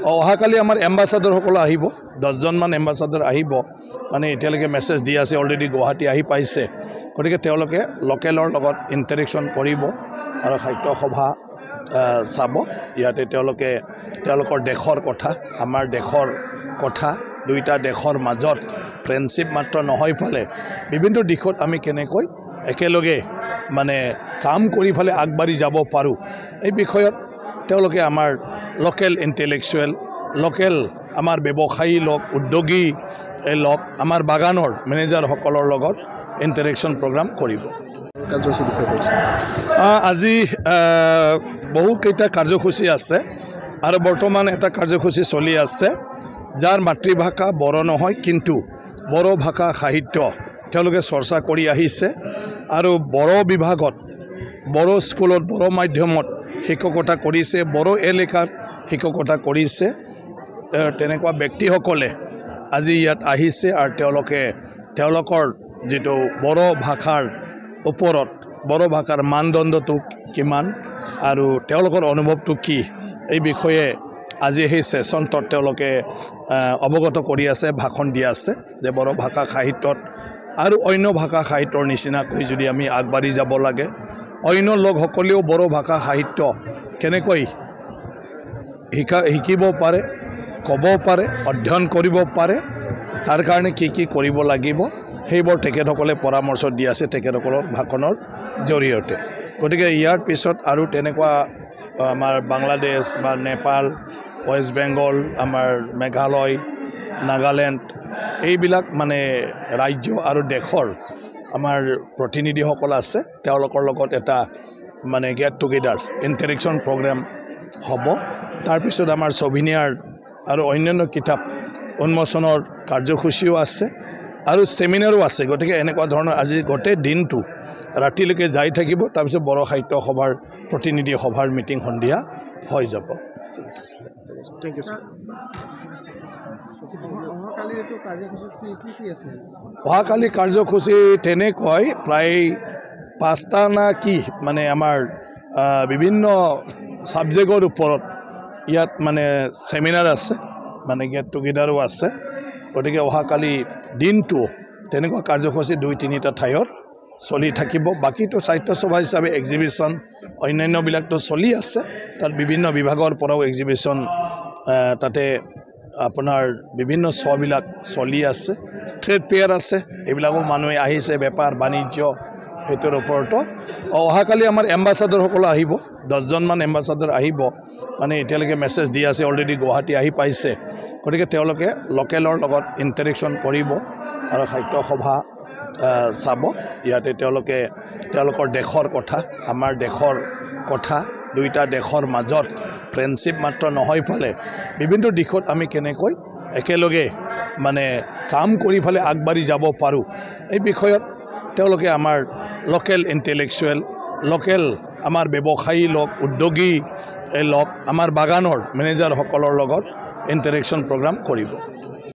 অহাকালি আমাৰ এম্বাছাডৰসকল আহিব 10 জনমান এম্বাছাডৰ আহিব মানে এতিয়ালৈকে মেছেজ দি আছে অলৰেডি গুৱাহাটী আহি পাইছে গতিকে তেওঁলোকে লোকেলৰ লগত ইণ্টাৰেকশ্যন কৰিব আৰু সাহিত্য সভা চাব ইয়াতে তেওঁলোকে তেওঁলোকৰ দেশৰ কথা আমাৰ দেশৰ কথা দুইটা দেশৰ মাজত ফ্ৰেণ্ডশ্বিপ মাত্ৰ নহয় ফালে বিভিন্ন দিশত আমি কেনেকৈ একেলগে মানে কাম কৰি ফালে আগবাঢ়ি যাব পাৰোঁ এই বিষয়ত তেওঁলোকে আমাৰ লোকেল ইণ্টেলেকচুৱেল লোকেল আমাৰ ব্যৱসায়ী লোক উদ্যোগী লোক আমাৰ বাগানৰ মেনেজাৰসকলৰ লগত ইণ্টাৰেকশ্যন প্ৰগ্ৰাম কৰিব আজি বহুকেইটা কাৰ্যসূচী আছে আৰু বৰ্তমান এটা কাৰ্যসূচী চলি আছে যাৰ মাতৃভাষা বড়ো নহয় কিন্তু বড়ো ভাষা সাহিত্য তেওঁলোকে চৰ্চা কৰি আহিছে আৰু বড়ো বিভাগত বড়ো স্কুলত বড়ো মাধ্যমত শিক্ষকতা কৰিছে বড়ো এলেকাত শিক্ষকতা কৰিছে তেনেকুৱা ব্যক্তিসকলে আজি ইয়াত আহিছে আৰু তেওঁলোকে তেওঁলোকৰ যেটো বড়ো ভাষাৰ ওপৰত বড়ো ভাষাৰ মানদণ্ডটো কিমান আৰু তেওঁলোকৰ অনুভৱটো কি এই বিষয়ে আজি সেই সেশনটোত তেওঁলোকে অৱগত কৰি আছে ভাষণ দি আছে যে বড়ো ভাষা সাহিত্যত আৰু অন্য ভাষা সাহিত্যৰ নিচিনাকৈ যদি আমি আগবাঢ়ি যাব লাগে অন্য লোকসকলেও বড়ো ভাষা সাহিত্য কেনেকৈ শিকিব পাৰে ক'ব পাৰে অধ্যয়ন কৰিব পাৰে তাৰ কাৰণে কি কৰিব লাগিব সেইবোৰ তেখেতসকলে পৰামৰ্শ দি আছে তেখেতসকলৰ ভাষণৰ জৰিয়তে গতিকে ইয়াৰ পিছত আৰু তেনেকুৱা আমাৰ বাংলাদেশ বা নেপাল ৱেষ্ট বেংগল আমাৰ মেঘালয় নাগালেণ্ড এইবিলাক মানে ৰাজ্য আৰু দেশৰ আমাৰ প্ৰতিনিধিসকল আছে তেওঁলোকৰ লগত এটা মানে গেট টুগেডাৰ ইণ্টাৰেকশ্যন প্ৰগ্ৰাম হ'ব তাৰপিছত আমাৰ ছভিনিয়াৰ আৰু অন্যান্য কিতাপ উন্মোচনৰ কাৰ্যসূচীও আছে আৰু সেমিনাৰো আছে গতিকে এনেকুৱা ধৰণৰ আজি গোটেই দিনটো ৰাতিলৈকে যাই থাকিব তাৰপিছত বড়ো সাহিত্য সভাৰ প্ৰতিনিধি সভাৰ মিটিং সন্ধিয়া হৈ যাব অহাকালি কাৰ্যসূচী তেনেকৈ প্ৰায় 5টা না কি মানে আমাৰ বিভিন্ন সাবজেক্টৰ ওপৰত ইয়াত মানে সেমিনাৰ আছে মানে গেট টুগেডাৰো আছে গতিকে অহাকালি দিনটো তেনেকুৱা কাৰ্যসূচী 2-3টা ঠাইত চলি থাকিব বাকিটো সাহিত্য সভা হিচাপে এক্সিবিশন অন্যান্যবিলাকতো চলি আছে তাত বিভিন্ন বিভাগৰ পৰাও এক্সিবিশন তাতে আপোনাৰ বিভিন্ন শ্ব'বিলাক চলি আছে ট্ৰেড ফেয়াৰ আছে এইবিলাকো মানুহে আহিছে বেপাৰ বাণিজ্য সেইটোৰ ওপৰতো অহাকালি আমাৰ এম্বাছাডৰসকল আহিব 10 জনমান এম্বাছাডৰ আহিব মানে এতিয়ালৈকে মেছেজ দি আছে অলৰেডি গুৱাহাটী আহি পাইছে গতিকে তেওঁলোকে লোকেলৰ লগত ইণ্টাৰেকশ্যন কৰিব আৰু সাহিত্য সভা চাব ইয়াতে তেওঁলোকে তেওঁলোকৰ দেশৰ কথা আমাৰ দেশৰ কথা দুইটা দেশৰ মাজত ফ্ৰেণ্ডশ্বিপ মাত্ৰ নহয় ফালে বিভিন্ন দিশত আমি কেনেকৈ একেলগে মানে কাম কৰি ফালে আগবাঢ়ি যাব পাৰোঁ এই বিষয়ত তেওঁলোকে আমাৰ লোকেল ইণ্টেলেকচুৱেল লোকেল আমাৰ ব্যৱসায়ী লোক উদ্যোগী লোক আমাৰ বাগানৰ মেনেজাৰসকলৰ লগত ইণ্টাৰেকশ্যন প্ৰগ্ৰাম কৰিব